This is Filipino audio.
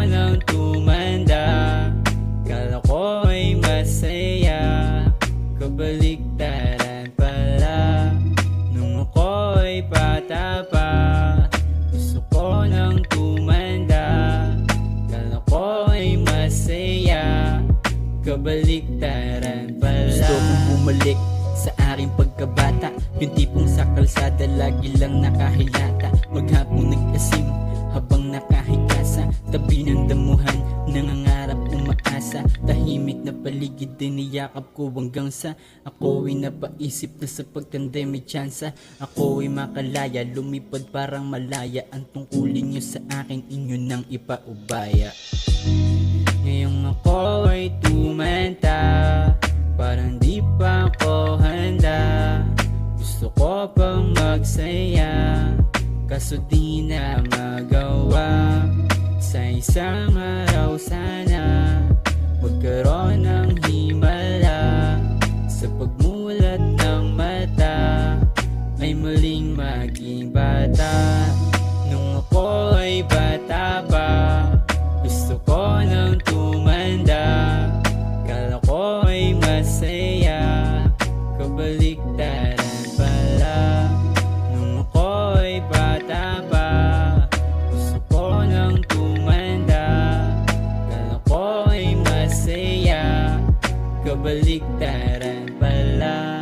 nang tumanda, kala ko ay masaya, kabaliktaran pala. Nung ako'y bata pa, gusto ko nang tumanda, kala ko ay masaya, kabaliktaran pala. Gusto kong bumalik sa aking pagkabata, yung tipong sa kalsada lagi lang nakahilata, maghapong nag-asim habang nakahiga sa tabi ng damuhan, nangangarap umaasa, tahimik na paligid din niyakap ko hanggang sa ako'y napaisip na sa pagtanda may tsansa ako'y makalaya, lumipad parang malaya, ang tungkulin nyo sa akin inyo nang ipaubaya. Ngayong ako ay tumanda, parang di pa ako handa, gusto ko pang magsaya, kaso di na magawa. Sa isang araw sana magkaroon ng himala, sa pagmulat ng mata ay muling maging bata. Nung ako ay bata pa, gusto ko nang tumanda, kala ko ay masaya, kabaliktaran pala. Nung ako ay bata pa, gusto ko nang tumanda, kala ko ay masaya, kabaliktaran pala.